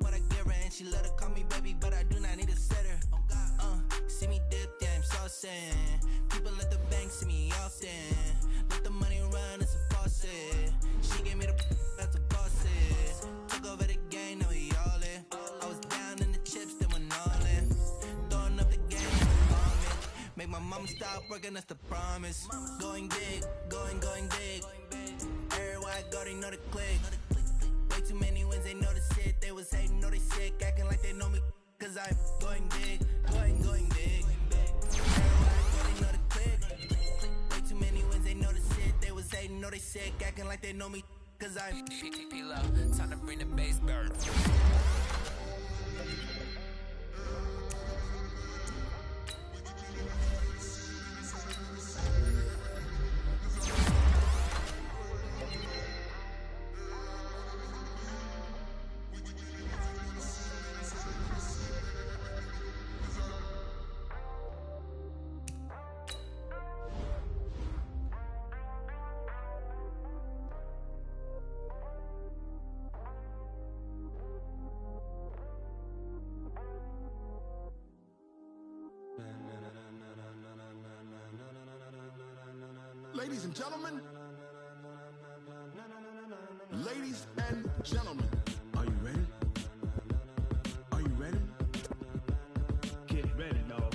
what I give her, and she let her call me baby, but I do not need a sitter. See me dip, yeah, I'm saucing. People at the bank see me often. Let the money run, it's a faucet. She gave me the that's a faucet. Took over the game, now we all in. I was down in the chips, then went all in. Throwing up the game, vomit. Make my mama stop working, that's the promise. Going big, going big. Everywhere I go, they know the click. Way too many wins, they know the shit. They was hating, know they sick, acting like they know me, cause I'm going big, going big. Everywhere I go, they know the click. Way too many wins, they know the shit. They was hating, know they sick, acting like they know me, cause I'm P-Low, time to bring the bass burn. Ladies and gentlemen, ladies and gentlemen, are you ready? Are you ready? Get ready, dog.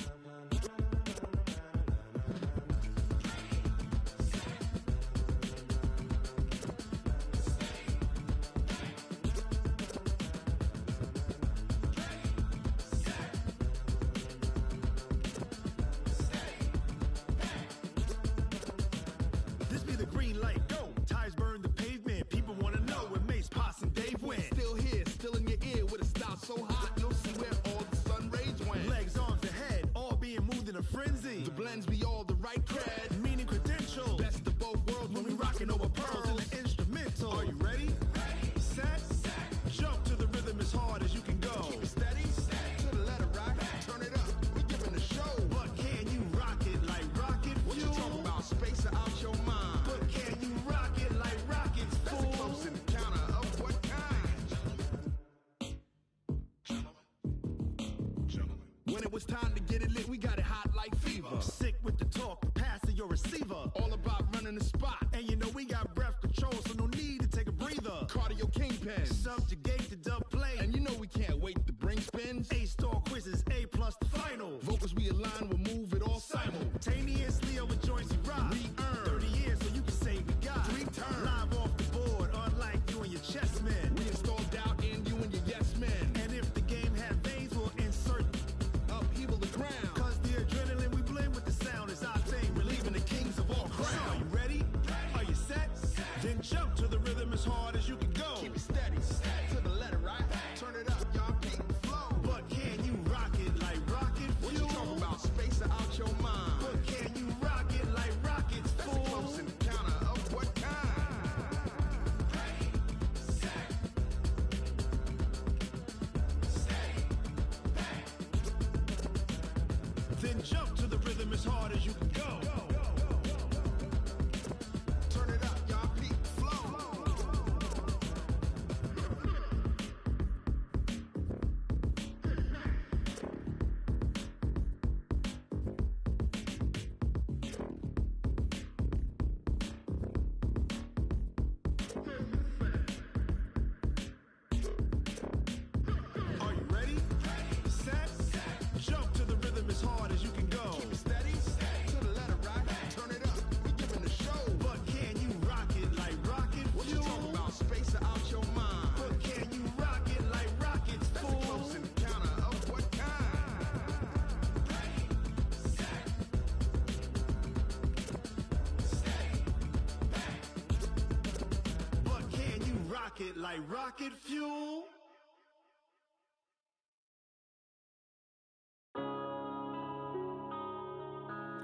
This be the green light, go. Tires burn the pavement. People wanna know where Mace, Potts, and Dave went. Still here, still in your ear with a style so hot, you'll see where all the sun rays went. Legs, arms, the head, all being moved in a frenzy. The blends be all the right cred, meaning credentials. Best of both worlds when we rockin' over pearls in the instrumental. Are you ready? Set, jump to the rhythm as hard as you can go. Keep it steady, to the letter rock. Turn it up, we giving a show. But can you rock it like rocket fuel? What you talking about? Space out your mind. But can you rock it like rockets, fool? That's a close encounter of what kind? When it was time to get it lit, we got it hot like fever. Sick with the talk, passing your receiver. All about running the spot. And you know we got breath control, so no need to take a breather. Cardio kingpin, subjugate the dub play. And you know we can't wait to bring spins. A-star quizzes, A+ the final. Vocals we align, we'll move it all simultaneously over joints we rock. We earn 30 years, so you can say we got 3 turns. Live off the board, unlike you and your chess men. We install doubt in you and your yes men. And if the game had veins, we'll insert upheaval the ground. Cause the adrenaline we blend with the sound is our thing, relieving the kings of all crowns. Are you ready? Are you set? Then jump to the rhythm as hard as you can go. Keep it steady, to the letter right. Turn it up, y'all beat the flow. But can you rock it like rocket fuel? What you talking about? Space out your mind. But can you rock it like rockets, fool? That's a close encounter of what kind? Then jump to the rhythm as hard as you can go. Turn it up, y'all beat the flow. Are you ready? Set, jump to the rhythm as hard as you can go. pocket like rocket fuel.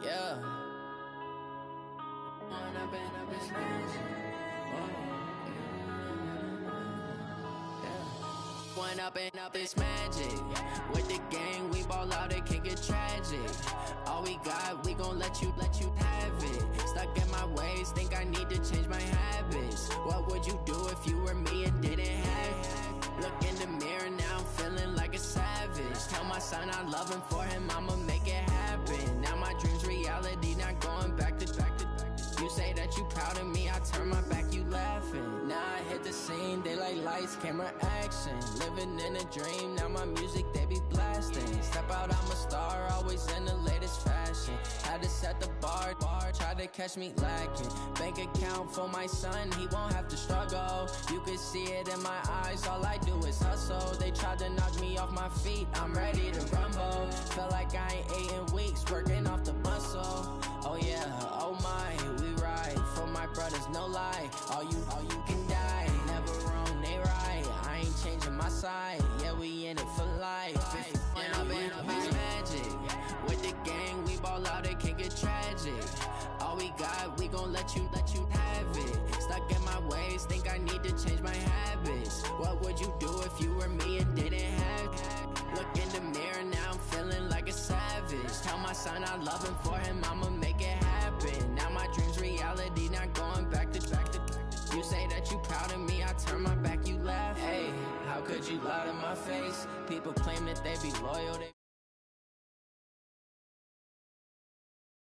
Yeah. When I've been up this magic. When up and up it's magic. With the gang, we ball out, it can get tragic. All we got, we gon' let you have it. Stuck in my ways, think I need to change my habits. What would you do if you were me and didn't have it? Look in the mirror, now I'm feeling like a savage. Tell my son I love him, for him I'ma make it happen. Now my dream's reality, not going back to. You say that you proud of me, I turn my back, you laughing. Now I hit the scene, they like lights, camera, action. Living in a dream, now my music, they be blasting. Step out, I'm a star, always in the latest fashion. Had to set the bar, try to catch me lacking. Bank account for my son, he won't have to struggle. You can see it in my eyes, all I do is hustle. They tried to knock me off my feet, I'm ready to rumble. Feel like I ain't ate in weeks, working off the muscle. Oh yeah, oh my, we ride for my brothers, no lie. All you can die, never wrong, they right. I ain't changing my side, yeah, we in it for life. When I've been up, it's magic. With the gang, we ball out, it can get tragic. All we got, we gon' let you have it. Stuck in my ways, think I need to change my habits. What would you do if you were me and didn't have it? Look in the mirror, now I'm feeling like a savage. Tell my son I love him, for him I'ma make it happen. Now my dream's reality, not going back to. You say that you proud of me, I turn my back, you laugh. Hey, how could you lie to my face? People claim that they be loyal,